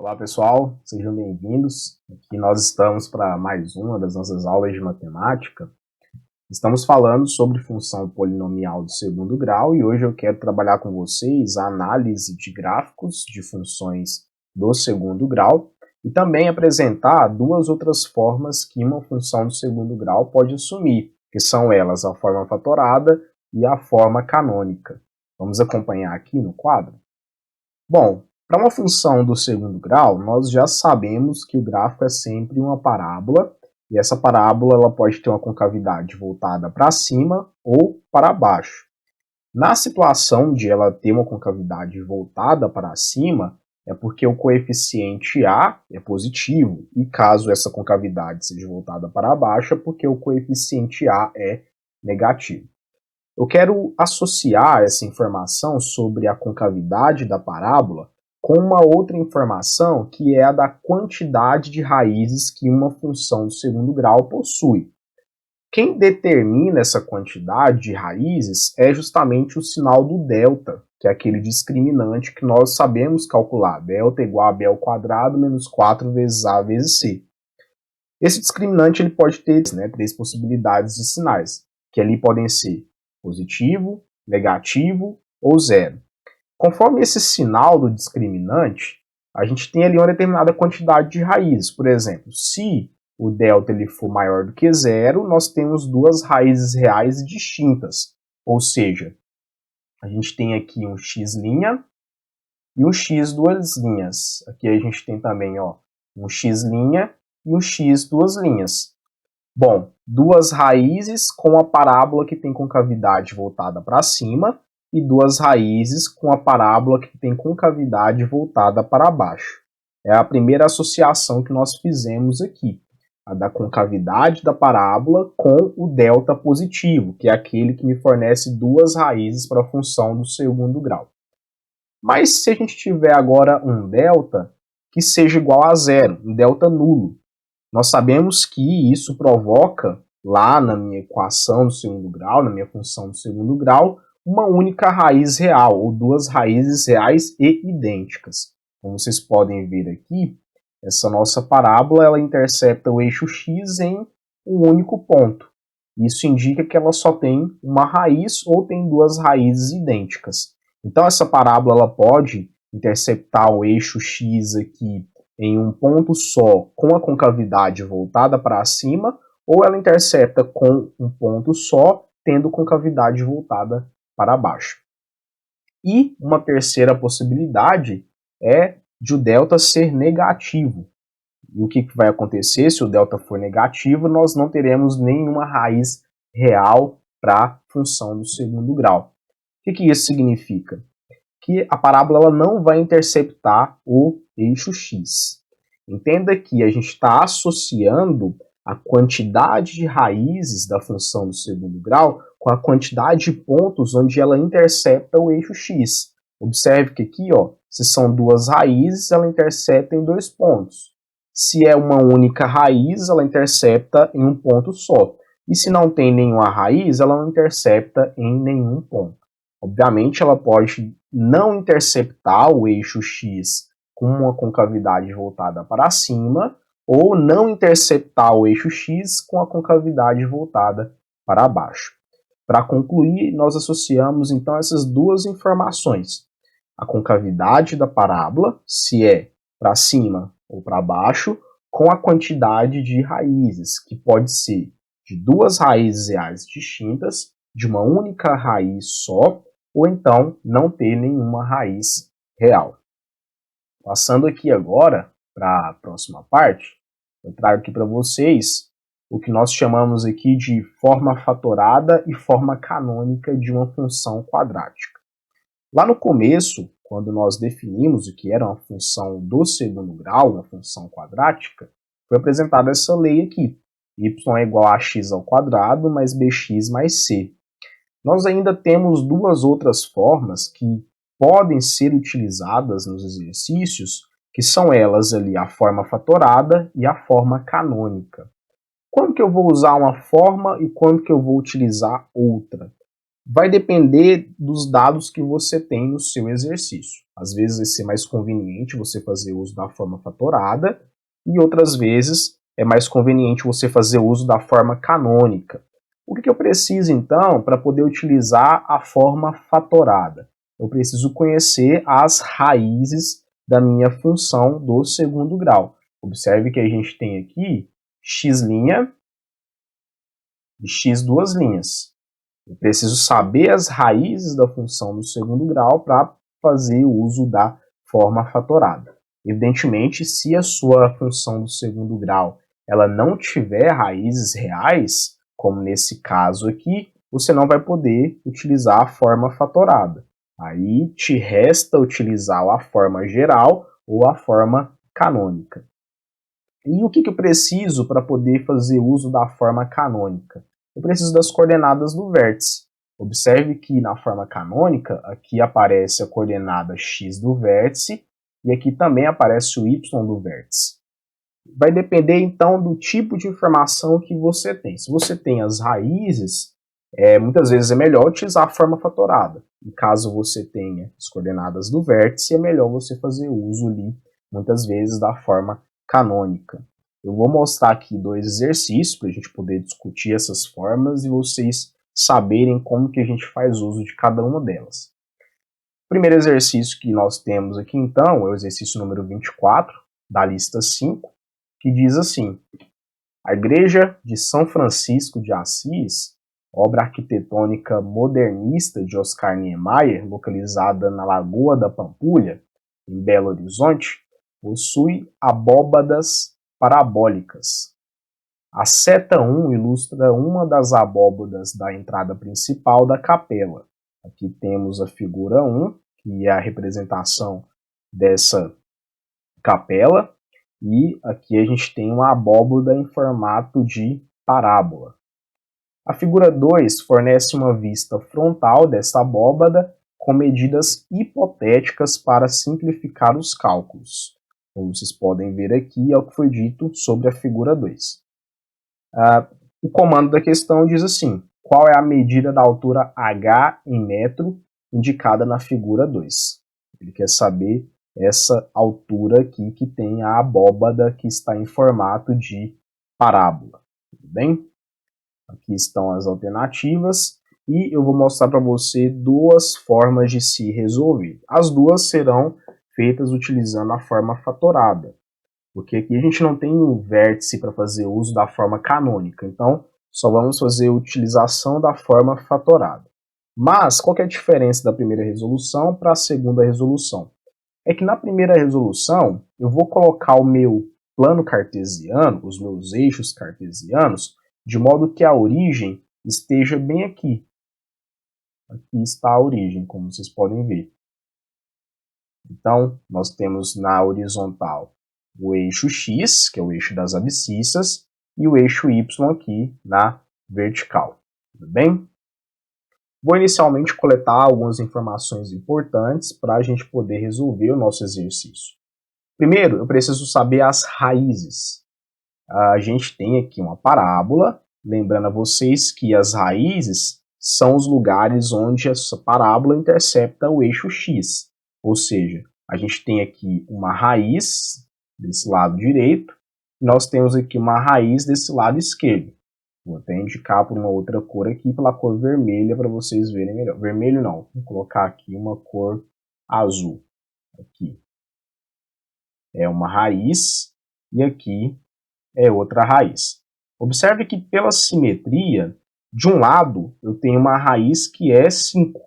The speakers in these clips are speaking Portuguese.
Olá pessoal, sejam bem-vindos. Aqui nós estamos para mais uma das nossas aulas de matemática. Estamos falando sobre função polinomial de segundo grau e hoje eu quero trabalhar com vocês a análise de gráficos de funções do segundo grau e também apresentar duas outras formas que uma função do segundo grau pode assumir, que são elas a forma fatorada e a forma canônica. Vamos acompanhar aqui no quadro? Bom, para uma função do segundo grau, nós já sabemos que o gráfico é sempre uma parábola, e essa parábola ela pode ter uma concavidade voltada para cima ou para baixo. Na situação de ela ter uma concavidade voltada para cima, é porque o coeficiente A é positivo, e caso essa concavidade seja voltada para baixo, é porque o coeficiente A é negativo. Eu quero associar essa informação sobre a concavidade da parábola com uma outra informação que é a da quantidade de raízes que uma função do segundo grau possui. Quem determina essa quantidade de raízes é justamente o sinal do delta, que é aquele discriminante que nós sabemos calcular. Delta é igual a b ao quadrado menos 4 vezes a vezes c. Esse discriminante ele pode ter três possibilidades de sinais, que ali podem ser positivo, negativo ou zero. Conforme esse sinal do discriminante, a gente tem ali uma determinada quantidade de raízes. Por exemplo, se o delta ele for maior do que zero, nós temos duas raízes reais distintas. Ou seja, a gente tem aqui um x' e um x duas linhas. Aqui a gente tem também um x' e um x duas linhas. Bom, duas raízes com a parábola que tem concavidade voltada para cima e duas raízes com a parábola que tem concavidade voltada para baixo. É a primeira associação que nós fizemos aqui, a da concavidade da parábola com o delta positivo, que é aquele que me fornece duas raízes para a função do segundo grau. Mas se a gente tiver agora um delta que seja igual a zero, um delta nulo, nós sabemos que isso provoca, lá na minha equação do segundo grau, na minha função do segundo grau, uma única raiz real, ou duas raízes reais e idênticas. Como vocês podem ver aqui, essa nossa parábola ela intercepta o eixo x em um único ponto. Isso indica que ela só tem uma raiz ou tem duas raízes idênticas. Então essa parábola ela pode interceptar o eixo x aqui em um ponto só com a concavidade voltada para cima, ou ela intercepta com um ponto só, tendo concavidade voltada para baixo. E uma terceira possibilidade é de o delta ser negativo. E o que vai acontecer se o delta for negativo? Nós não teremos nenhuma raiz real para a função do segundo grau. O que isso significa? Que a parábola ela não vai interceptar o eixo x. Entenda que a gente está associando a quantidade de raízes da função do segundo grau com a quantidade de pontos onde ela intercepta o eixo x. Observe que aqui, se são duas raízes, ela intercepta em dois pontos. Se é uma única raiz, ela intercepta em um ponto só. E se não tem nenhuma raiz, ela não intercepta em nenhum ponto. Obviamente, ela pode não interceptar o eixo x com uma concavidade voltada para cima, ou não interceptar o eixo x com a concavidade voltada para baixo. Para concluir, nós associamos então essas duas informações. A concavidade da parábola, se é para cima ou para baixo, com a quantidade de raízes, que pode ser de duas raízes reais distintas, de uma única raiz só, ou então não ter nenhuma raiz real. Passando aqui agora para a próxima parte, eu trago aqui para vocês o que nós chamamos aqui de forma fatorada e forma canônica de uma função quadrática. Lá no começo, quando nós definimos o que era uma função do segundo grau, uma função quadrática, foi apresentada essa lei aqui. Y é igual a x ao quadrado mais bx mais c. Nós ainda temos duas outras formas que podem ser utilizadas nos exercícios, que são elas ali a forma fatorada e a forma canônica. Quando que eu vou usar uma forma e quando que eu vou utilizar outra? Vai depender dos dados que você tem no seu exercício. Às vezes vai ser mais conveniente você fazer uso da forma fatorada e outras vezes é mais conveniente você fazer uso da forma canônica. O que eu preciso, então, para poder utilizar a forma fatorada? Eu preciso conhecer as raízes da minha função do segundo grau. Observe que a gente tem aqui x' e x duas linhas. Eu preciso saber as raízes da função do segundo grau para fazer uso da forma fatorada. Evidentemente, se a sua função do segundo grau ela não tiver raízes reais, como nesse caso aqui, você não vai poder utilizar a forma fatorada. Aí te resta utilizar a forma geral ou a forma canônica. E o que eu preciso para poder fazer uso da forma canônica? Eu preciso das coordenadas do vértice. Observe que na forma canônica, aqui aparece a coordenada x do vértice e aqui também aparece o y do vértice. Vai depender então do tipo de informação que você tem. Se você tem as raízes, muitas vezes é melhor utilizar a forma fatorada. E caso você tenha as coordenadas do vértice, é melhor você fazer uso ali, muitas vezes, da forma canônica. Eu vou mostrar aqui dois exercícios para a gente poder discutir essas formas e vocês saberem como que a gente faz uso de cada uma delas. O primeiro exercício que nós temos aqui, então, é o exercício número 24, da lista 5, que diz assim: a Igreja de São Francisco de Assis, obra arquitetônica modernista de Oscar Niemeyer, localizada na Lagoa da Pampulha, em Belo Horizonte, possui abóbadas parabólicas. A seta 1 ilustra uma das abóbadas da entrada principal da capela. Aqui temos a figura 1, que é a representação dessa capela, e aqui a gente tem uma abóbada em formato de parábola. A figura 2 fornece uma vista frontal dessa abóbada com medidas hipotéticas para simplificar os cálculos. Como vocês podem ver aqui, é o que foi dito sobre a figura 2. O comando da questão diz assim: qual é a medida da altura h em metro indicada na figura 2? Ele quer saber essa altura aqui que tem a abóbada que está em formato de parábola. Tudo bem? Aqui estão as alternativas e eu vou mostrar para você duas formas de se resolver. As duas serão feitas utilizando a forma fatorada, porque aqui a gente não tem um vértice para fazer uso da forma canônica, então só vamos fazer a utilização da forma fatorada. Mas qual que é a diferença da primeira resolução para a segunda resolução? É que na primeira resolução eu vou colocar o meu plano cartesiano, os meus eixos cartesianos, de modo que a origem esteja bem aqui. Aqui está a origem, como vocês podem ver. Então, nós temos na horizontal o eixo X, que é o eixo das abscissas, e o eixo Y aqui na vertical. Tudo bem? Vou inicialmente coletar algumas informações importantes para a gente poder resolver o nosso exercício. Primeiro, eu preciso saber as raízes. A gente tem aqui uma parábola, lembrando a vocês que as raízes são os lugares onde essa parábola intercepta o eixo X. Ou seja, a gente tem aqui uma raiz desse lado direito, e nós temos aqui uma raiz desse lado esquerdo. Vou até indicar por uma outra cor aqui, pela cor vermelha, para vocês verem melhor. Vermelho não, vou colocar aqui uma cor azul. Aqui é uma raiz e aqui é outra raiz. Observe que pela simetria, de um lado eu tenho uma raiz que é 5.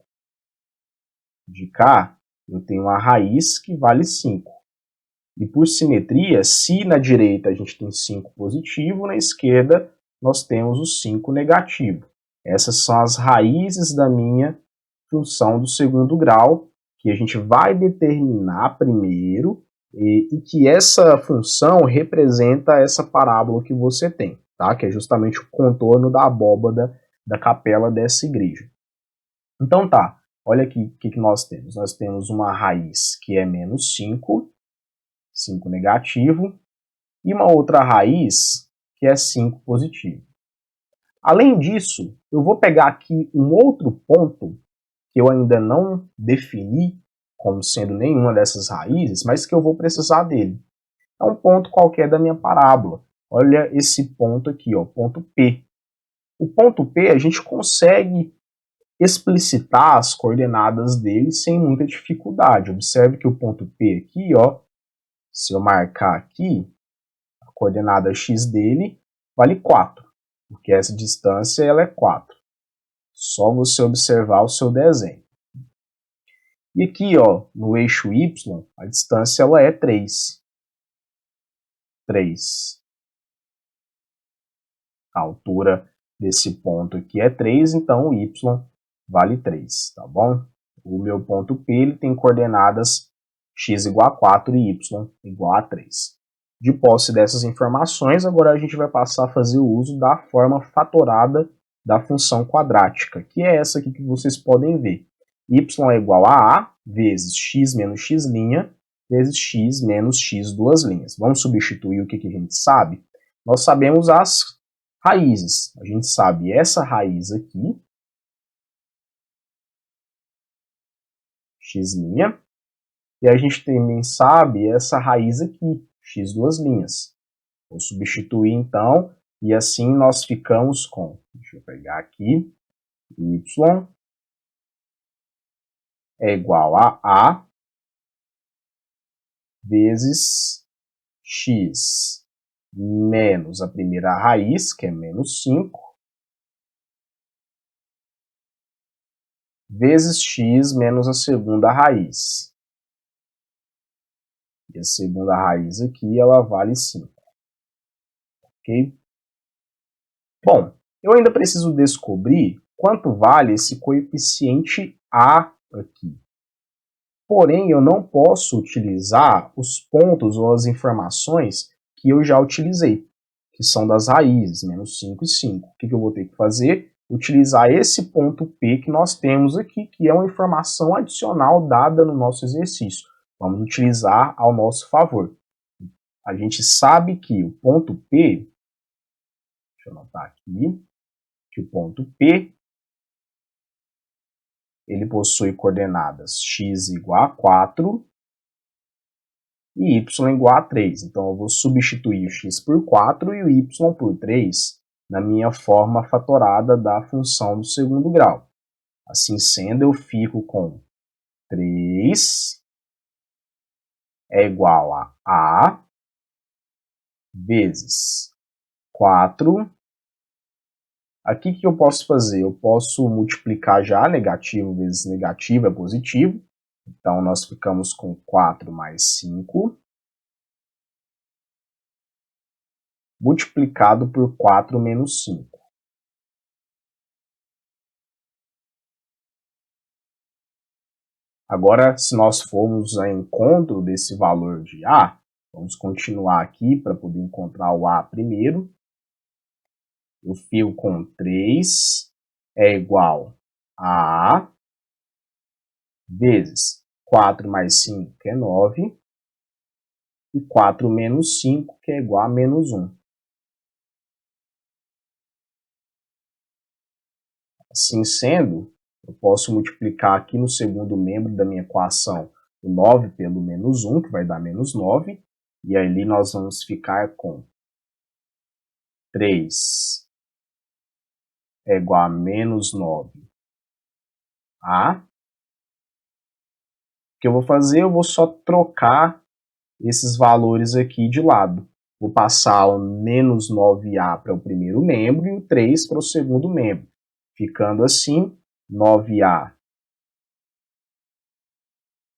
De cá eu tenho uma raiz que vale 5. E por simetria, se na direita a gente tem 5 positivo, na esquerda nós temos o 5 negativo. Essas são as raízes da minha função do segundo grau, que a gente vai determinar primeiro, e que essa função representa essa parábola que você tem, tá? Que é justamente o contorno da abóbada da capela dessa igreja. Então tá, olha aqui o que nós temos. Nós temos uma raiz que é menos 5, 5 negativo, e uma outra raiz que é 5 positivo. Além disso, eu vou pegar aqui um outro ponto que eu ainda não defini como sendo nenhuma dessas raízes, mas que eu vou precisar dele. É um ponto qualquer da minha parábola. Olha esse ponto aqui, ó, ponto P. O ponto P a gente consegue explicitar as coordenadas dele sem muita dificuldade. Observe que o ponto P aqui, ó, se eu marcar aqui, a coordenada x dele vale 4, porque essa distância ela é 4. Só você observar o seu desenho. E aqui, ó, no eixo y, a distância ela é 3. 3. A altura desse ponto aqui é 3, então o y vale 3, tá bom? O meu ponto P ele tem coordenadas x igual a 4 e y igual a 3. De posse dessas informações, agora a gente vai passar a fazer o uso da forma fatorada da função quadrática, que é essa aqui que vocês podem ver. Y é igual a A vezes x menos x' vezes x menos x duas linhas. Vamos substituir o que a gente sabe? Nós sabemos as raízes. A gente sabe essa raiz aqui, x', e a gente também sabe essa raiz aqui, x duas linhas. Vou substituir então, e assim nós ficamos com, deixa eu pegar aqui, y é igual a A vezes x menos a primeira raiz, que é menos 5, vezes x menos a segunda raiz. E a segunda raiz aqui, ela vale 5. Ok? Bom, eu ainda preciso descobrir quanto vale esse coeficiente A aqui. Porém, eu não posso utilizar os pontos ou as informações que eu já utilizei, que são das raízes, menos 5 e 5. O que eu vou ter que fazer? Utilizar esse ponto P que nós temos aqui, que é uma informação adicional dada no nosso exercício. Vamos utilizar ao nosso favor. A gente sabe que o ponto P, deixa eu anotar aqui, que o ponto P ele possui coordenadas x igual a 4 e y igual a 3. Então, eu vou substituir o x por 4 e o y por 3 na minha forma fatorada da função do segundo grau. Assim sendo, eu fico com 3 é igual a A vezes 4. Aqui o que eu posso fazer? Eu posso multiplicar já, negativo vezes negativo é positivo. Então, nós ficamos com 4 mais 5, multiplicado por 4 menos 5. Agora, se nós formos ao encontro desse valor de A, vamos continuar aqui para poder encontrar o A primeiro. Eu fico com 3 é igual a A vezes 4 mais 5, que é 9, e 4 menos 5, que é igual a menos 1. Assim sendo, eu posso multiplicar aqui no segundo membro da minha equação o 9 pelo menos 1, que vai dar menos 9, e ali nós vamos ficar com 3 é igual a menos 9A. O que eu vou fazer? Eu vou só trocar esses valores aqui de lado. Vou passar o menos 9A para o primeiro membro e o 3 para o segundo membro. Ficando assim, 9A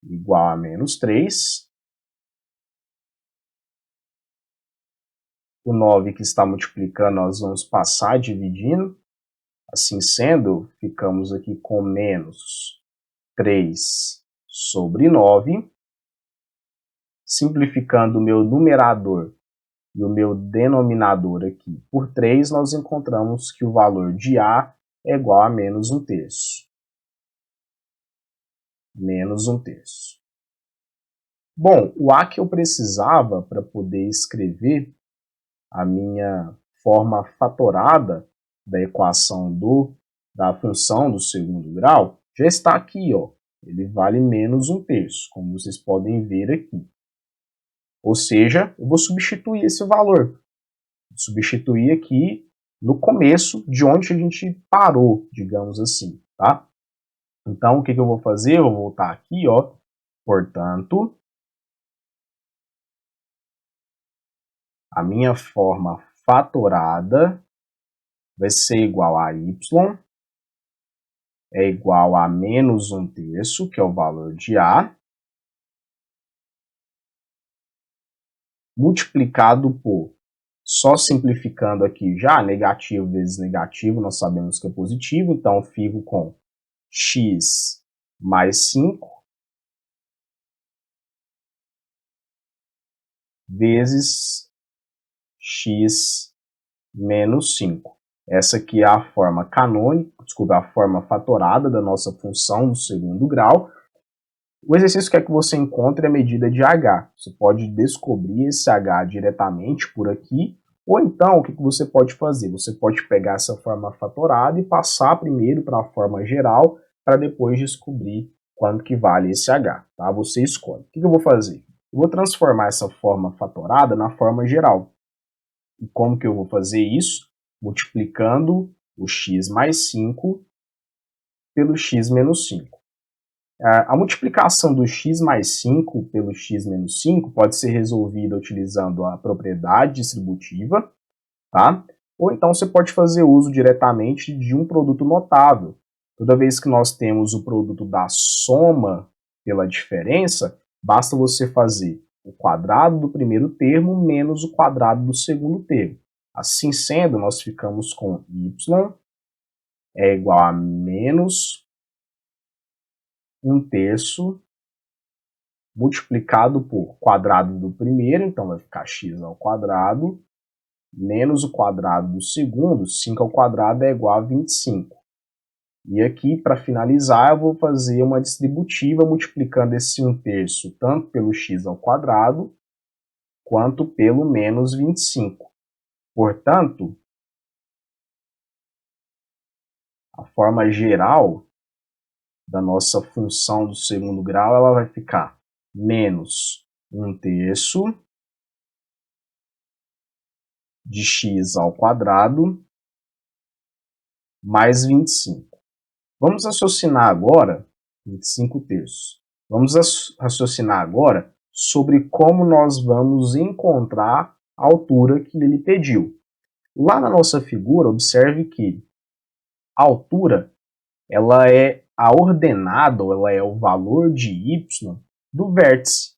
igual a menos 3. O 9 que está multiplicando, nós vamos passar dividindo. Assim sendo, ficamos aqui com menos 3 sobre 9. Simplificando o meu numerador e o meu denominador aqui por 3, nós encontramos que o valor de A é igual a menos 1/3. Menos 1/3. Bom, o A que eu precisava para poder escrever a minha forma fatorada da equação da função do segundo grau já está aqui, ó. Ele vale menos 1/3, como vocês podem ver aqui. Ou seja, eu vou substituir esse valor. Substituir aqui no começo de onde a gente parou, digamos assim, tá? Então, o que eu vou fazer? Eu vou voltar aqui, ó. Portanto, a minha forma fatorada vai ser igual a y é igual a menos 1/3, que é o valor de A, multiplicado por, só simplificando aqui já, negativo vezes negativo, nós sabemos que é positivo, então eu fico com x mais 5 vezes x menos 5. Essa aqui é a forma canônica, desculpa, a forma fatorada da nossa função do segundo grau. O exercício quer que você encontre a medida de h. Você pode descobrir esse h diretamente por aqui, ou então o que você pode fazer? Você pode pegar essa forma fatorada e passar primeiro para a forma geral, para depois descobrir quanto que vale esse h. Tá? Você escolhe. O que eu vou fazer? Eu vou transformar essa forma fatorada na forma geral. E como que eu vou fazer isso? Multiplicando o x mais 5 pelo x menos 5. A multiplicação do x mais 5 pelo x menos 5 pode ser resolvida utilizando a propriedade distributiva, tá? Ou então você pode fazer uso diretamente de um produto notável. Toda vez que nós temos o produto da soma pela diferença, basta você fazer o quadrado do primeiro termo menos o quadrado do segundo termo. Assim sendo, nós ficamos com y é igual a menos 1/3 multiplicado por quadrado do primeiro, então vai ficar x ao quadrado, menos o quadrado do segundo, 5 ao quadrado é igual a 25. E aqui, para finalizar, eu vou fazer uma distributiva multiplicando esse 1/3 tanto pelo x ao quadrado, quanto pelo menos 25. Portanto, a forma geral da nossa função do segundo grau, ela vai ficar menos 1/3 de x ao quadrado mais 25. Vamos raciocinar agora, 25/3. Vamos raciocinar agora sobre como nós vamos encontrar a altura que ele pediu. Lá na nossa figura, observe que a altura ela é a ordenada, ou ela é o valor de y do vértice.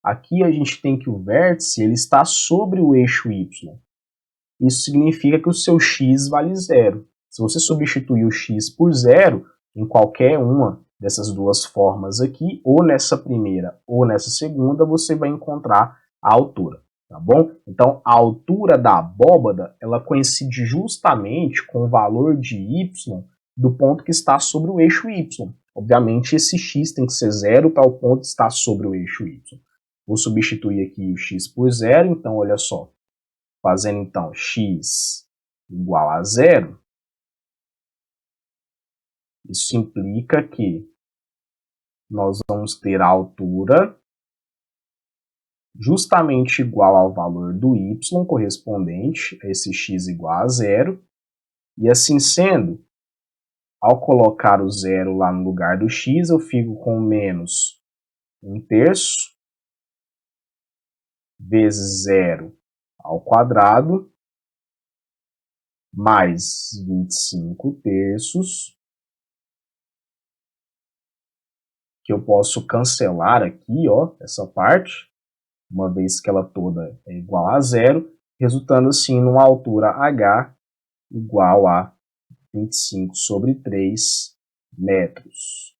Aqui a gente tem que o vértice ele está sobre o eixo y. Isso significa que o seu x vale 0. Se você substituir o x por 0, em qualquer uma dessas duas formas aqui, ou nessa primeira ou nessa segunda, você vai encontrar a altura, tá bom? Então, a altura da abóbada, ela coincide justamente com o valor de y do ponto que está sobre o eixo y. Obviamente, esse x tem que ser 0 para o ponto estar sobre o eixo y. Vou substituir aqui o x por 0, então, olha só. Fazendo, então, x igual a 0, isso implica que nós vamos ter a altura justamente igual ao valor do y correspondente a esse x igual a 0, e assim sendo, ao colocar o 0 lá no lugar do x, eu fico com menos 1/3 vezes 0 ao quadrado, mais 25/3, que eu posso cancelar aqui, ó, essa parte, uma vez que ela toda é igual a 0, resultando assim numa altura h igual a 25/3 metros.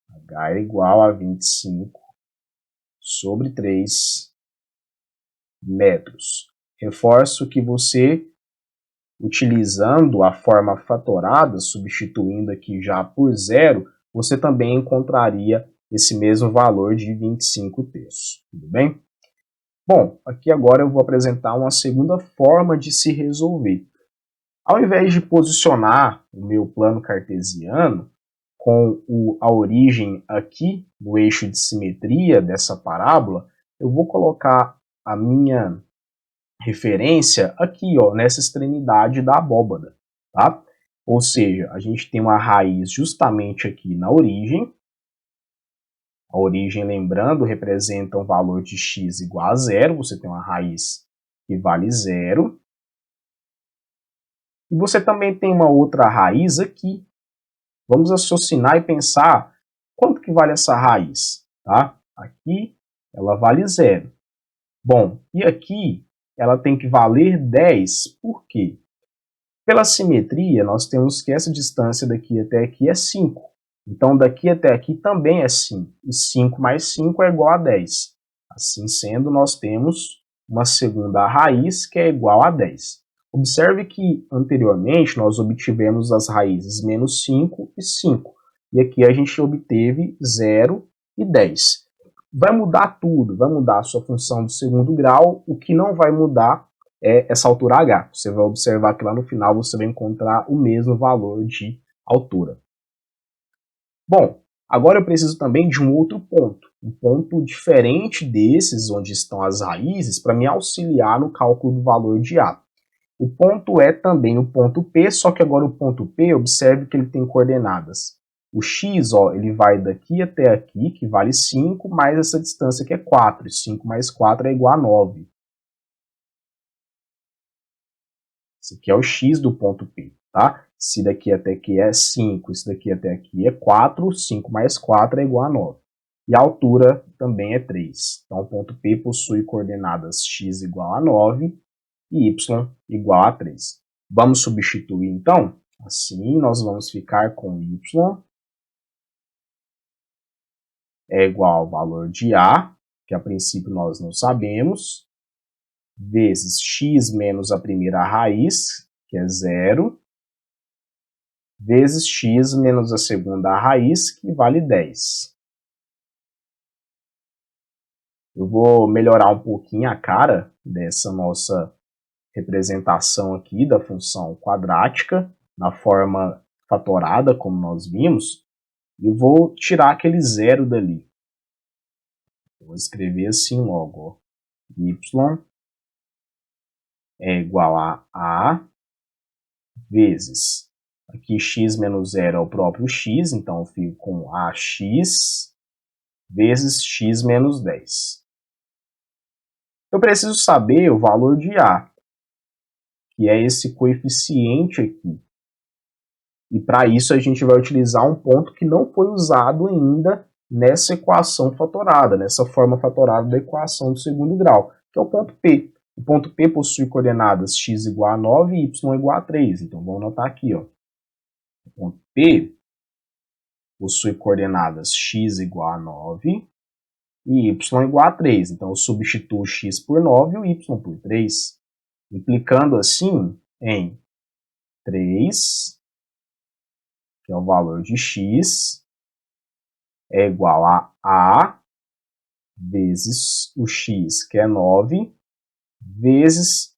H é igual a 25/3 metros. Reforço que você, utilizando a forma fatorada, substituindo aqui já por 0, você também encontraria esse mesmo valor de 25/3. Tudo bem? Bom, aqui agora eu vou apresentar uma segunda forma de se resolver. Ao invés de posicionar o meu plano cartesiano com a origem aqui no eixo de simetria dessa parábola, eu vou colocar a minha referência aqui, ó, nessa extremidade da abóbada, tá? Ou seja, a gente tem uma raiz justamente aqui na origem. A origem, lembrando, representa um valor de x igual a zero. Você tem uma raiz que vale zero. E você também tem uma outra raiz aqui. Vamos raciocinar e pensar quanto que vale essa raiz, tá? Aqui ela vale zero. Bom, e aqui ela tem que valer 10. Por quê? Pela simetria, nós temos que essa distância daqui até aqui é 5. Então, daqui até aqui também é 5. E 5 mais 5 é igual a 10. Assim sendo, nós temos uma segunda raiz que é igual a 10. Observe que, anteriormente, nós obtivemos as raízes menos 5 e 5. E aqui a gente obteve 0 e 10. Vai mudar tudo, vai mudar a sua função do segundo grau. O que não vai mudar é essa altura h. Você vai observar que lá no final você vai encontrar o mesmo valor de altura. Bom, agora eu preciso também de um outro ponto. Um ponto diferente desses, onde estão as raízes, para me auxiliar no cálculo do valor de A. O ponto é também o ponto P, só que agora o ponto P, observe que ele tem coordenadas. O x, ó, ele vai daqui até aqui, que vale 5, mais essa distância que é 4. 5 mais 4 é igual a 9. Esse aqui é o x do ponto P, tá? Se daqui até aqui é 5, isso daqui até aqui é 4, 5 mais 4 é igual a 9. E a altura também é 3. Então, o ponto P possui coordenadas x igual a 9 e y igual a 3. Vamos substituir, então? Assim, nós vamos ficar com y é igual ao valor de A, que a princípio nós não sabemos, vezes x menos a primeira raiz, que é 0, vezes x menos a segunda raiz, que vale 10. Eu vou melhorar um pouquinho a cara dessa nossa representação aqui da função quadrática, na forma fatorada, como nós vimos, e vou tirar aquele zero dali. Eu vou escrever assim logo, ó. Y é igual a A vezes, aqui x menos 0 é o próprio x, então eu fico com AX vezes x menos 10. Eu preciso saber o valor de A, que é esse coeficiente aqui. E para isso a gente vai utilizar um ponto que não foi usado ainda nessa equação fatorada, nessa forma fatorada da equação do segundo grau, que é o ponto P. O ponto P possui coordenadas x igual a 9 e y igual a 3. Então vamos anotar aqui, ó. O ponto P possui coordenadas x igual a 9 e y igual a 3. Então eu substituo x por 9 e o y por 3, implicando assim em 3, que é o valor de x, é igual a vezes o x, que é 9, vezes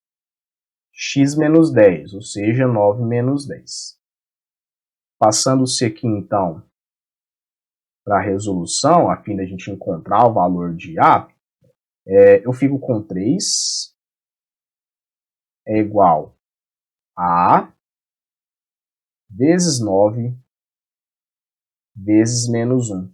x menos 10, ou seja, 9 menos 10. Passando-se aqui, então, para a resolução, a fim da gente encontrar o valor de A, eu fico com 3 é igual a vezes 9 vezes menos 1.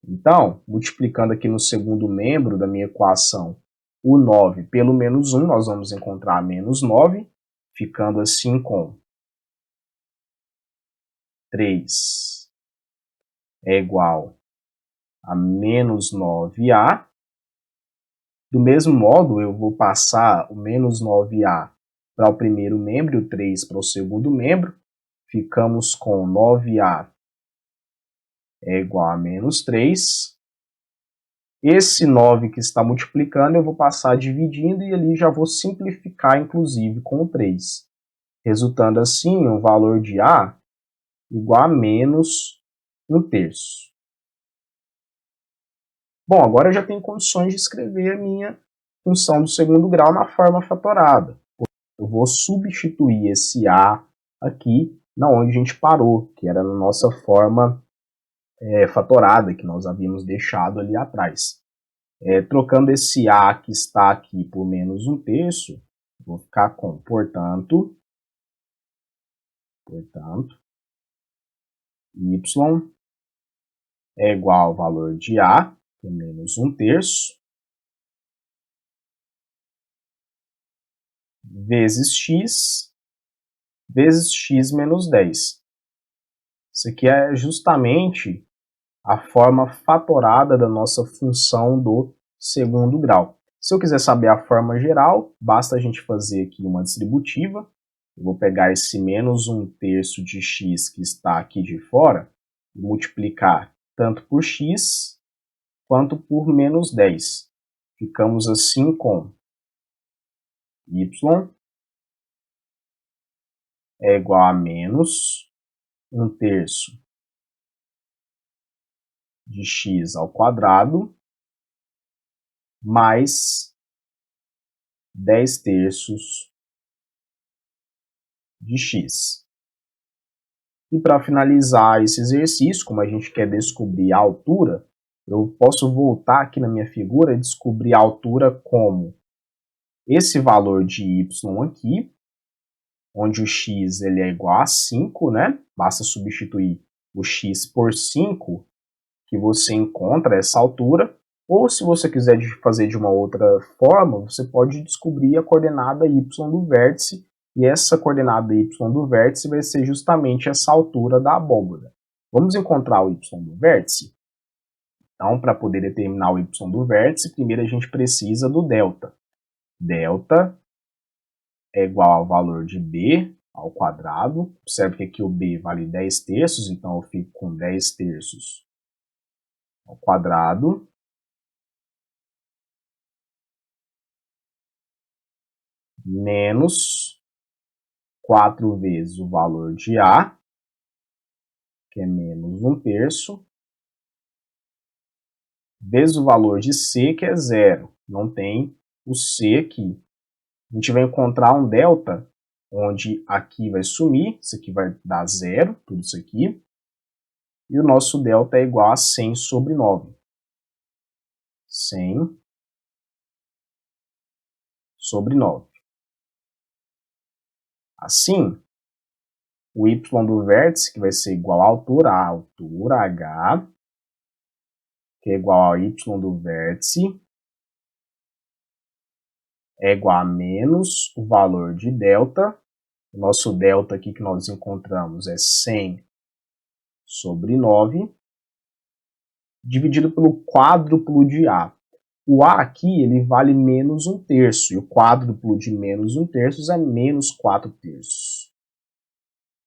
Então, multiplicando aqui no segundo membro da minha equação o 9 pelo menos 1, nós vamos encontrar menos 9, ficando assim com 3 é igual a menos 9A. Do mesmo modo, eu vou passar o menos 9A para o primeiro membro e o 3 para o segundo membro. Ficamos com 9A é igual a menos 3. Esse 9 que está multiplicando, eu vou passar dividindo e ali já vou simplificar, inclusive, com o 3. Resultando assim, um valor de A igual a menos 1/3. Bom, agora eu já tenho condições de escrever a minha função do segundo grau na forma fatorada. Eu vou substituir esse a aqui na onde a gente parou, que era na nossa forma fatorada, que nós havíamos deixado ali atrás. Trocando esse a que está aqui por menos 1/3, vou ficar com, portanto, y é igual ao valor de a, que é menos 1/3, vezes x menos 10. Isso aqui é justamente a forma fatorada da nossa função do segundo grau. Se eu quiser saber a forma geral, basta a gente fazer aqui uma distributiva. Eu vou pegar esse menos 1/3 de x que está aqui de fora e multiplicar tanto por x quanto por menos 10. Ficamos assim com y é igual a menos 1/3 de x ao quadrado mais 10/3 de x. E para finalizar esse exercício, como a gente quer descobrir a altura, eu posso voltar aqui na minha figura e descobrir a altura como esse valor de y aqui, onde o x ele é igual a 5, né? Basta substituir o x por 5, que você encontra essa altura, ou se você quiser fazer de uma outra forma, você pode descobrir a coordenada y do vértice, e essa coordenada y do vértice vai ser justamente essa altura da abóbora. Vamos encontrar o y do vértice? Então, para poder determinar o y do vértice, primeiro a gente precisa do delta. Delta é igual ao valor de b ao quadrado. Observe que aqui o b vale 10/3, então eu fico com 10/3 ao quadrado menos 4 vezes o valor de a, que é menos 1/3, vezes o valor de c, que é 0. Não tem o c aqui. A gente vai encontrar um delta, onde aqui vai sumir, isso aqui vai dar 0, tudo isso aqui, e o nosso delta é igual a 100 sobre 9. 100 sobre 9. Assim, o y do vértice, que vai ser igual à altura h, que é igual ao y do vértice, é igual a menos o valor de delta. O nosso delta aqui que nós encontramos é 100 sobre 9, dividido pelo quádruplo de a. O a aqui ele vale menos 1/3, e o quádruplo de menos 1/3 é menos 4/3.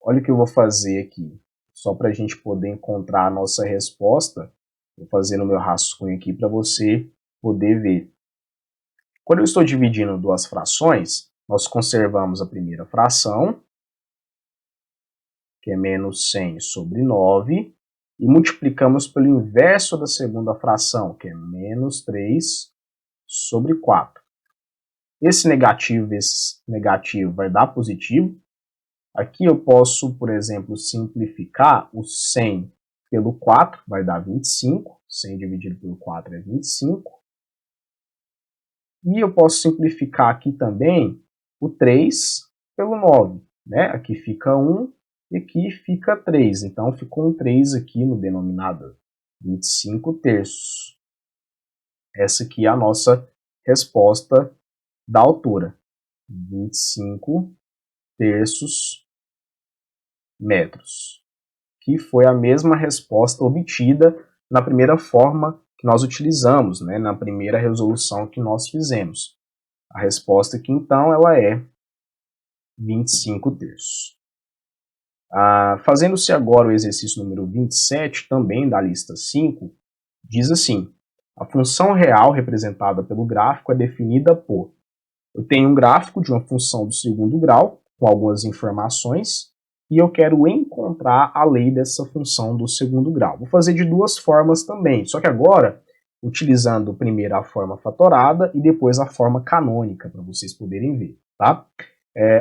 Olha o que eu vou fazer aqui, só para a gente poder encontrar a nossa resposta. Vou fazer no meu rascunho aqui para você poder ver. Quando eu estou dividindo duas frações, nós conservamos a primeira fração, que é menos 100 sobre 9, e multiplicamos pelo inverso da segunda fração, que é menos 3 sobre 4. Esse negativo vai dar positivo. Aqui eu posso, por exemplo, simplificar o 100 pelo 4, vai dar 25. 100 dividido pelo 4 é 25. E eu posso simplificar aqui também o 3 pelo 9. Né? Aqui fica 1 e aqui fica 3. Então ficou um 3 aqui no denominador. 25/3. Essa aqui é a nossa resposta da altura. 25/3 metros. Que foi a mesma resposta obtida na primeira forma que nós utilizamos, né, na primeira resolução que nós fizemos. A resposta aqui, então, ela é 25/3. Fazendo-se agora o exercício número 27, também da lista 5, diz assim: a função real representada pelo gráfico é definida por... Eu tenho um gráfico de uma função do segundo grau, com algumas informações, e eu quero encontrar a lei dessa função do segundo grau. Vou fazer de duas formas também, só que agora utilizando primeiro a forma fatorada e depois a forma canônica, para vocês poderem ver, tá?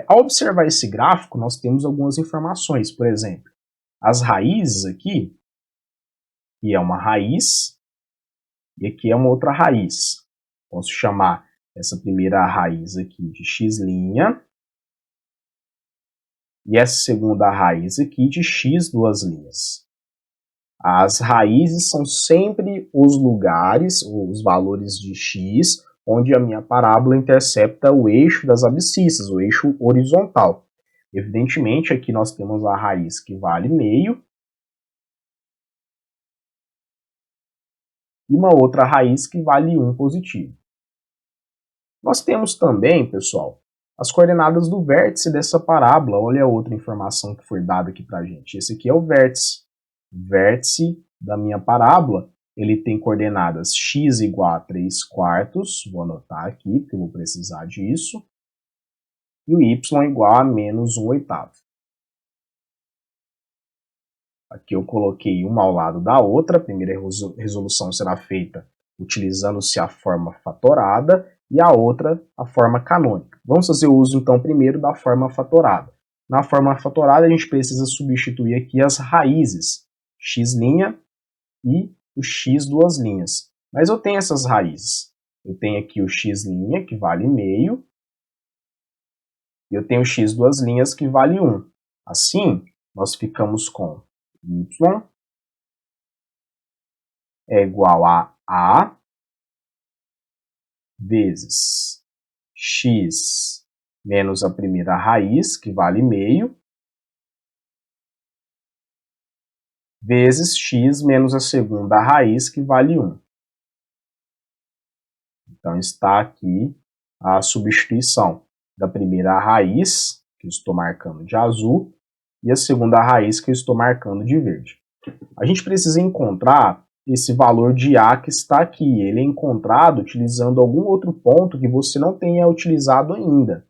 Ao observar esse gráfico, nós temos algumas informações, por exemplo, as raízes aqui, que é uma raiz, e aqui é uma outra raiz. Posso chamar essa primeira raiz aqui de x', e essa segunda raiz aqui de x duas linhas. As raízes são sempre os lugares, os valores de x, onde a minha parábola intercepta o eixo das abscissas, o eixo horizontal. Evidentemente, aqui nós temos a raiz que vale meio, e uma outra raiz que vale 1 positivo. Nós temos também, pessoal, as coordenadas do vértice dessa parábola. Olha a outra informação que foi dada aqui para a gente. Esse aqui é o vértice. O vértice da minha parábola, ele tem coordenadas x igual a 3/4, vou anotar aqui, porque eu vou precisar disso, e o y igual a menos 1/8. Aqui eu coloquei uma ao lado da outra. A primeira resolução será feita utilizando-se a forma fatorada e a outra a forma canônica. Vamos fazer uso então primeiro da forma fatorada. Na forma fatorada a gente precisa substituir aqui as raízes x' e o x duas linhas. Mas eu tenho essas raízes. Eu tenho aqui o x', que vale meio, e eu tenho o x duas linhas, que vale 1. Assim, nós ficamos com y é igual a vezes x menos a primeira raiz, que vale meio, vezes x menos a segunda raiz, que vale 1. Então, está aqui a substituição da primeira raiz, que eu estou marcando de azul, e a segunda raiz, que eu estou marcando de verde. A gente precisa encontrar esse valor de A que está aqui. Ele é encontrado utilizando algum outro ponto que você não tenha utilizado ainda.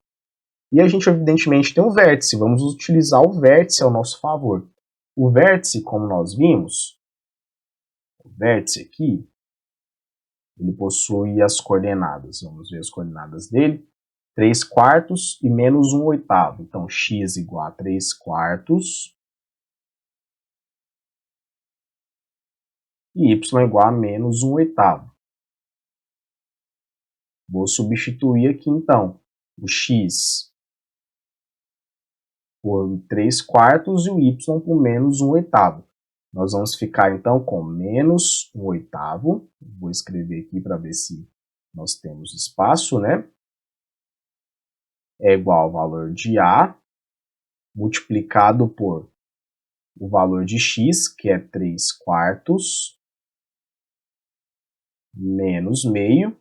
E a gente, evidentemente, tem um vértice. Vamos utilizar o vértice ao nosso favor. O vértice, como nós vimos, o vértice aqui, ele possui as coordenadas. Vamos ver as coordenadas dele. 3/4 e menos 1/8. Então, x igual a 3/4 e y igual a menos 1/8. Vou substituir aqui, então, o x por 3/4 e o y por menos 1/8. Nós vamos ficar, então, com menos 1/8. Vou escrever aqui para ver se nós temos espaço, né? É igual ao valor de A, multiplicado por o valor de x, que é 3/4, menos meio.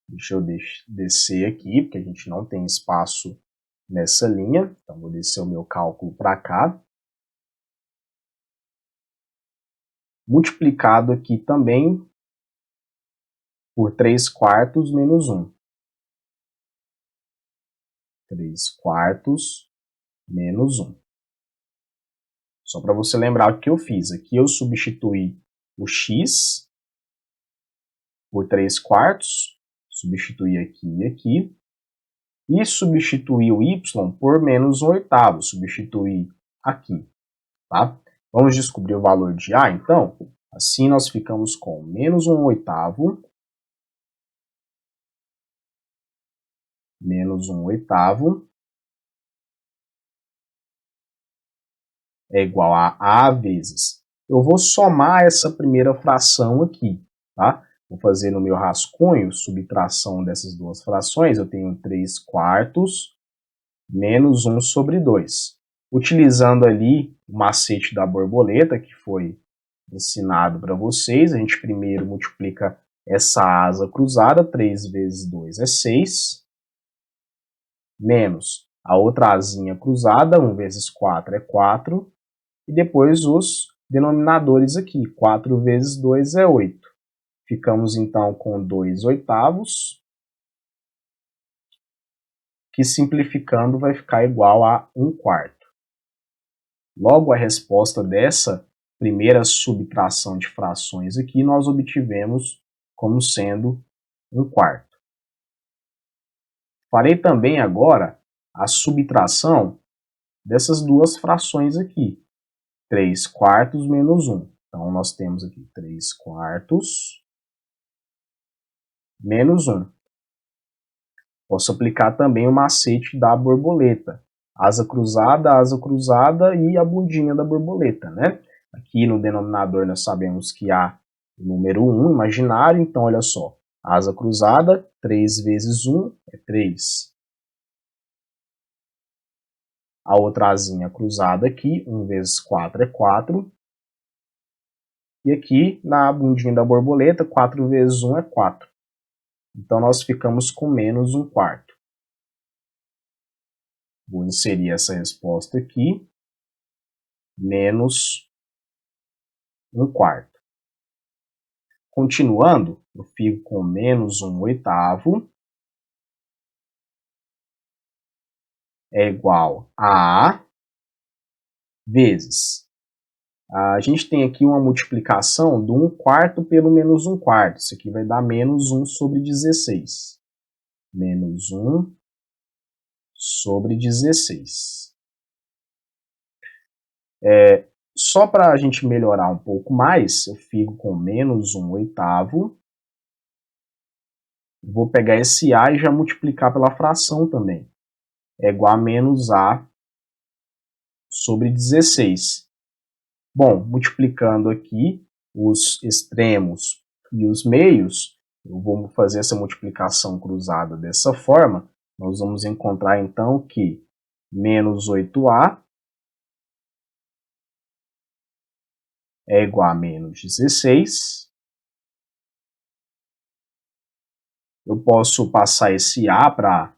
Deixa eu descer aqui, porque a gente não tem espaço nessa linha. Então, vou descer o meu cálculo para cá. Multiplicado aqui também por 3/4 menos 1. 3/4 menos 1. Só para você lembrar o que eu fiz. Aqui eu substituí o x por 3/4. Substituí aqui e aqui. E substituí o y por menos 1/8. Substituí aqui. Tá? Vamos descobrir o valor de A, então? Assim, nós ficamos com menos 1/8 menos 1/8 é igual a A vezes. Eu vou somar essa primeira fração aqui, tá? Vou fazer no meu rascunho subtração dessas duas frações. Eu tenho 3/4 menos 1 sobre 2. Utilizando ali o macete da borboleta, que foi ensinado para vocês, a gente primeiro multiplica essa asa cruzada. 3 vezes 2 é 6, menos a outra asinha cruzada, 1 vezes 4 é 4, e depois os denominadores aqui, 4 vezes 2 é 8. Ficamos então com 2/8, que simplificando vai ficar igual a 1/4. Logo, a resposta dessa primeira subtração de frações aqui, nós obtivemos como sendo 1/4. Farei também agora a subtração dessas duas frações aqui, 3/4 menos 1. Então, nós temos aqui 3/4 menos 1. Posso aplicar também o macete da borboleta. Asa cruzada e a bundinha da borboleta, né? Aqui no denominador nós sabemos que há o número 1 imaginário, então olha só. Asa cruzada, 3 vezes 1 é 3. A outra asinha cruzada aqui, 1 vezes 4 é 4. E aqui na bundinha da borboleta, 4 vezes 1 é 4. Então nós ficamos com menos 1/4. Vou inserir essa resposta aqui, menos 1/4. Continuando, eu fico com menos 1/8 é igual a vezes. A gente tem aqui uma multiplicação do 1/4 pelo menos 1/4. Isso aqui vai dar menos 1 sobre 16. Menos 1 sobre 16. Só para a gente melhorar um pouco mais, eu fico com menos 1/8. Vou pegar esse A e já multiplicar pela fração também. É igual a menos A sobre 16. Bom, multiplicando aqui os extremos e os meios, eu vou fazer essa multiplicação cruzada dessa forma. Nós vamos encontrar então que menos 8A é igual a menos 16. Eu posso passar esse A para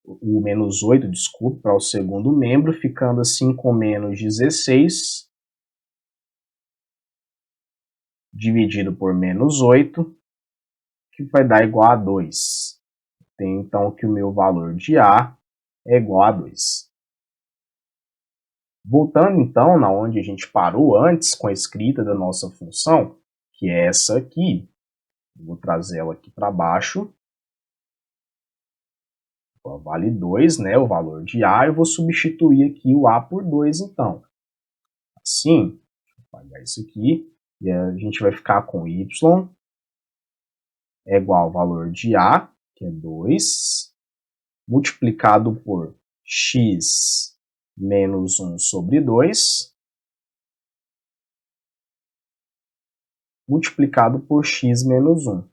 o menos 8, desculpe, para o segundo membro, ficando assim com menos 16 dividido por menos 8, que vai dar igual a 2. Tem então que o meu valor de A é igual a 2. Voltando então na onde a gente parou antes com a escrita da nossa função, que é essa aqui, vou trazer ela aqui para baixo, vale 2, né, o valor de A, eu vou substituir aqui o A por 2 então. Assim, deixa eu apagar isso aqui, e a gente vai ficar com Y é igual ao valor de A, que é 2, multiplicado por x menos 1 sobre 2, multiplicado por x menos 1.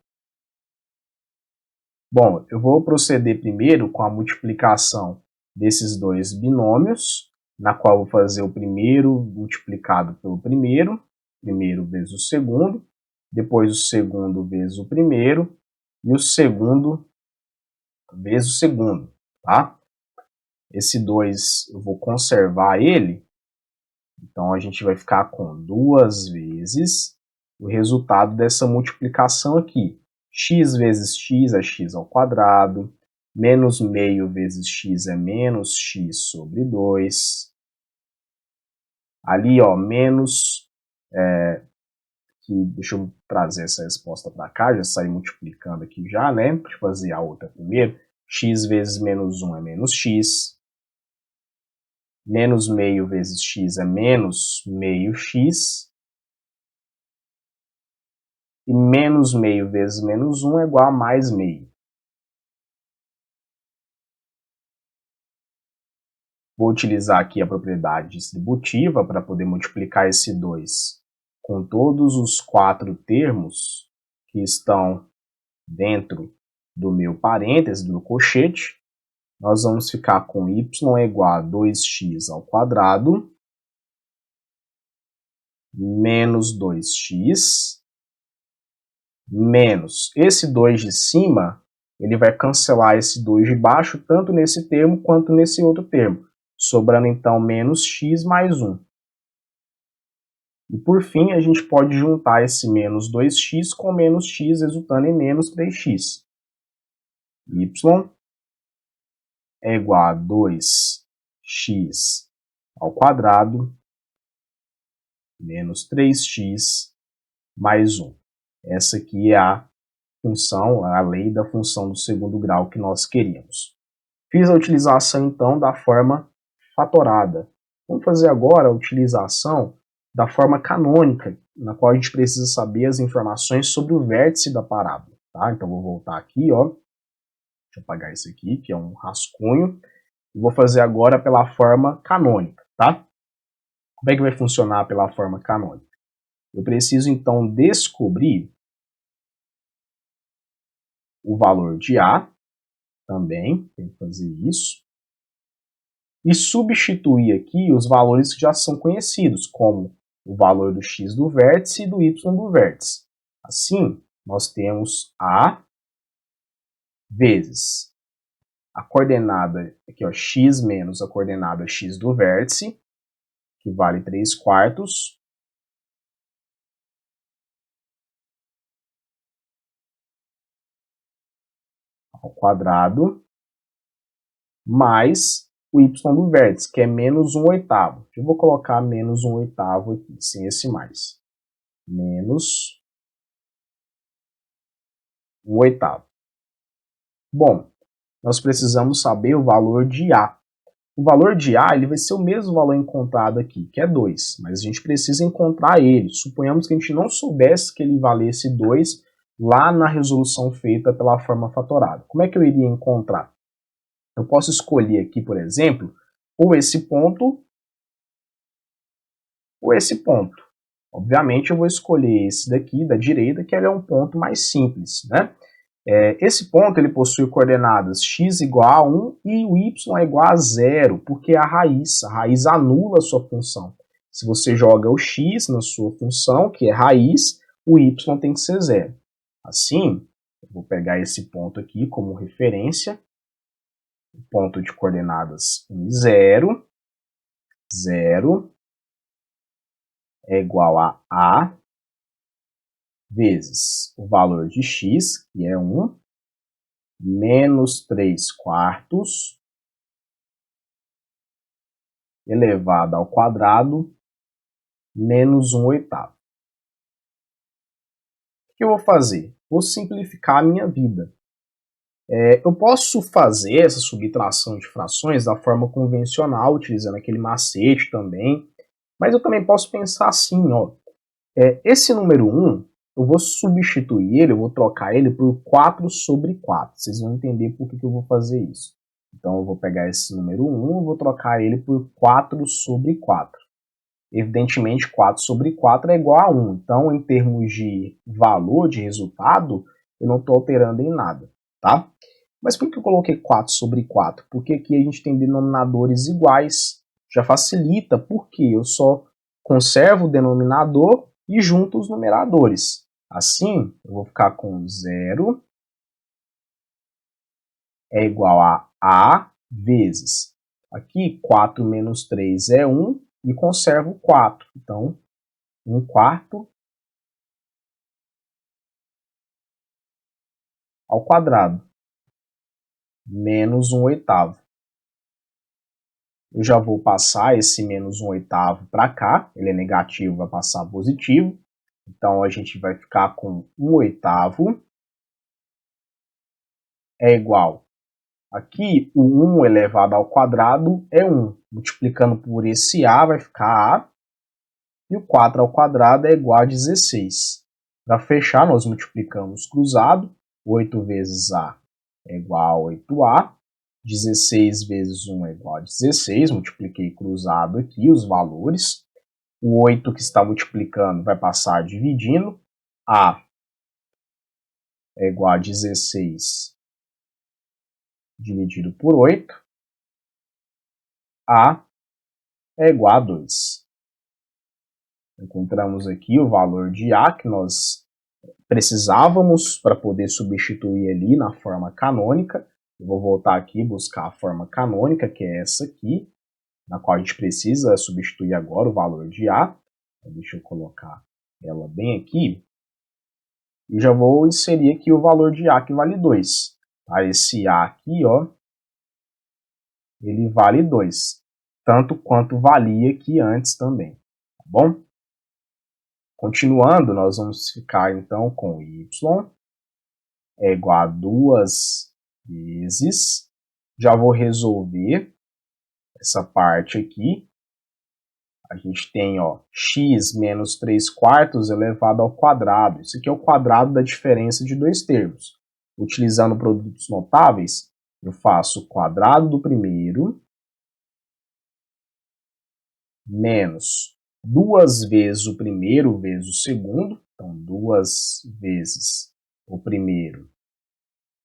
Bom, eu vou proceder primeiro com a multiplicação desses dois binômios, na qual eu vou fazer o primeiro multiplicado pelo primeiro vezes o segundo, depois o segundo vezes o primeiro, e o segundo vezes o segundo, tá? Esse 2 eu vou conservar ele, então a gente vai ficar com 2 vezes o resultado dessa multiplicação aqui. X vezes x é x ao quadrado, menos meio vezes x é menos x sobre 2. Ali, ó, menos, deixa eu trazer essa resposta para cá, já saí multiplicando aqui já, né? Deixa eu fazer a outra primeiro. X vezes menos 1 é menos x. Menos meio vezes x é menos meio x. E menos meio vezes menos 1 é igual a mais meio. Vou utilizar aqui a propriedade distributiva para poder multiplicar esse 2 com todos os 4 termos que estão dentro do meu parêntese, do meu colchete. Nós vamos ficar com y é igual a 2x ao quadrado menos 2x menos esse 2 de cima, ele vai cancelar esse 2 de baixo, tanto nesse termo quanto nesse outro termo, sobrando então menos x mais 1. E por fim, a gente pode juntar esse menos 2x com menos x, resultando em menos 3x. Y é igual a 2x ao quadrado menos 3x mais 1. Essa aqui é a função, a lei da função do segundo grau que nós queríamos. Fiz a utilização, então, da forma fatorada. Vamos fazer agora a utilização da forma canônica, na qual a gente precisa saber as informações sobre o vértice da parábola. Tá? Então, vou voltar aqui, ó. Deixa eu apagar isso aqui, que é um rascunho. E vou fazer agora pela forma canônica, tá? Como é que vai funcionar pela forma canônica? Eu preciso, então, descobrir o valor de A, também, tem que fazer isso, e substituir aqui os valores que já são conhecidos, como o valor do x do vértice e do y do vértice. Assim, nós temos A vezes a coordenada, aqui ó, x menos a coordenada x do vértice, que vale 3/4, ao quadrado, mais o y do vértice, que é menos 1/8. Eu vou colocar menos 1/8 aqui, sem esse mais. Menos 1/8. Bom, nós precisamos saber o valor de A. O valor de A ele vai ser o mesmo valor encontrado aqui, que é 2, mas a gente precisa encontrar ele. Suponhamos que a gente não soubesse que ele valesse 2 lá na resolução feita pela forma fatorada. Como é que eu iria encontrar? Eu posso escolher aqui, por exemplo, ou esse ponto, ou esse ponto. Obviamente eu vou escolher esse daqui, da direita, que ele é um ponto mais simples, né? Esse ponto ele possui coordenadas x igual a 1 e o y é igual a 0, porque é a raiz anula a sua função. Se você joga o x na sua função, que é raiz, o y tem que ser 0. Assim, eu vou pegar esse ponto aqui como referência, o ponto de coordenadas 1 e 0, 0 é igual a vezes o valor de x, que é 1, menos 3/4 elevado ao quadrado menos 1/8. O que eu vou fazer? Vou simplificar a minha vida. Eu posso fazer essa subtração de frações da forma convencional, utilizando aquele macete também, mas eu também posso pensar assim, ó, esse número 1, eu vou substituir ele, eu vou trocar ele por 4/4. Vocês vão entender por que eu vou fazer isso. Então eu vou pegar esse número 1 e vou trocar ele por 4/4. Evidentemente, 4/4 é igual a 1. Então, em termos de valor, de resultado, eu não estou alterando em nada, tá? Mas por que eu coloquei 4/4? Porque aqui a gente tem denominadores iguais. Já facilita, porque eu só conservo o denominador e junto os numeradores. Assim, eu vou ficar com 0 é igual a A vezes. Aqui, 4 menos 3 é 1 e conservo 4. Então, 1/4 ao quadrado, menos 1/8. Eu já vou passar esse menos 1/8 para cá, ele é negativo, vai passar positivo. Então, a gente vai ficar com 1/8 é igual. Aqui, o 1 elevado ao quadrado é 1. Multiplicando por esse A, vai ficar A. E o 4 ao quadrado é igual a 16. Para fechar, nós multiplicamos cruzado. 8 vezes A é igual a 8A. 16 vezes 1 é igual a 16. Multipliquei cruzado aqui os valores. O 8 que está multiplicando vai passar dividindo. A é igual a 16 dividido por 8. A é igual a 2. Encontramos aqui o valor de A que nós precisávamos para poder substituir ali na forma canônica. Eu vou voltar aqui e buscar a forma canônica, que é essa aqui, na qual a gente precisa substituir agora o valor de A. Então, deixa eu colocar ela bem aqui. E já vou inserir aqui o valor de A, que vale 2. Tá? Esse A aqui, ó, ele vale 2. Tanto quanto valia aqui antes também. Tá bom? Continuando, nós vamos ficar então com y é igual a 2 vezes, já vou resolver essa parte aqui. A gente tem, ó, x menos 3/4 elevado ao quadrado. Isso aqui é o quadrado da diferença de dois termos. Utilizando produtos notáveis, eu faço o quadrado do primeiro menos 2 vezes o primeiro vezes o segundo. Então, 2 vezes o primeiro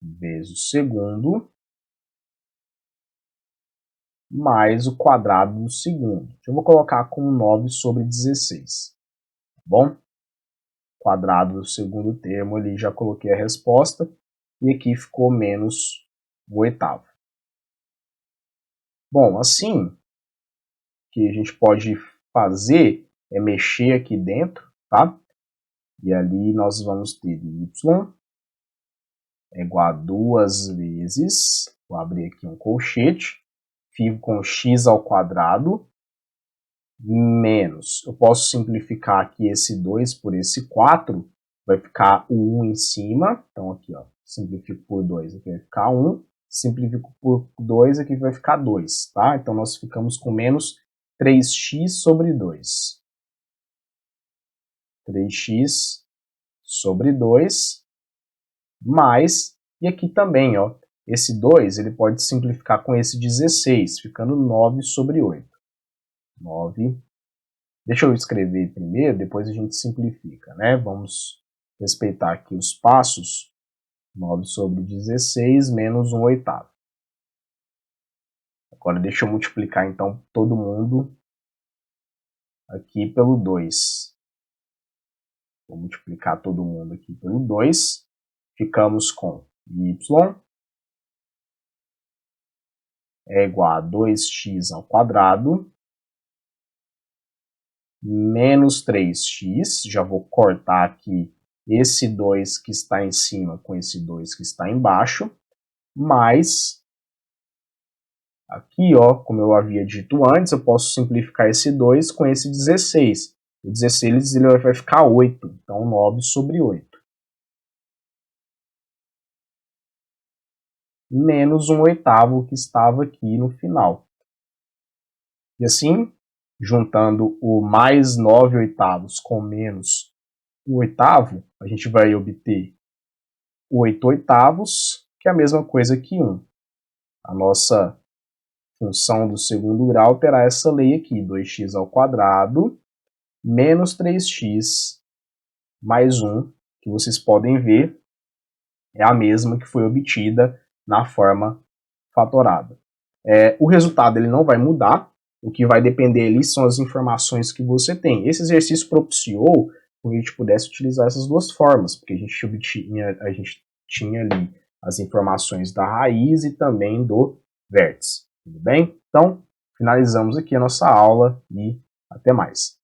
vezes o segundo, mais o quadrado do segundo. Eu vou colocar como 9 sobre 16. Tá bom? Quadrado do segundo termo ali, já coloquei a resposta. E aqui ficou menos o oitavo. Bom, assim, o que a gente pode fazer é mexer aqui dentro, tá? E ali nós vamos ter y é igual a 2 vezes, vou abrir aqui um colchete, fico com x ao quadrado, menos, eu posso simplificar aqui esse 2 por esse 4, vai ficar o 1 em cima, então aqui, ó, simplifico por 2, aqui vai ficar 1, simplifico por 2, aqui vai ficar 2, tá? Então nós ficamos com menos 3x sobre 2. 3x sobre 2, mais, e aqui também, ó, esse 2 ele pode simplificar com esse 16, ficando 9 sobre 8. 9. Deixa eu escrever primeiro, depois a gente simplifica, né? Vamos respeitar aqui os passos. 9 sobre 16 menos 1 oitavo. Agora deixa eu multiplicar então todo mundo aqui pelo 2. Vou multiplicar todo mundo aqui pelo 2. Ficamos com y é igual a 2x ao quadrado menos 3x. Já vou cortar aqui esse 2 que está em cima com esse 2 que está embaixo, mais, aqui, ó, como eu havia dito antes, eu posso simplificar esse 2 com esse 16. O 16 ele vai ficar 8, então 9 sobre 8. Menos 1 oitavo que estava aqui no final. E assim, juntando o mais 9 oitavos com menos 1 oitavo, a gente vai obter 8 oitavos, que é a mesma coisa que 1. A nossa função do segundo grau terá essa lei aqui, 2x ao quadrado menos 3x mais 1, que vocês podem ver é a mesma que foi obtida na forma fatorada. O resultado ele não vai mudar, o que vai depender ali são as informações que você tem. Esse exercício propiciou que a gente pudesse utilizar essas duas formas, porque a gente tinha ali as informações da raiz e também do vértice. Tudo bem? Então, finalizamos aqui a nossa aula e até mais.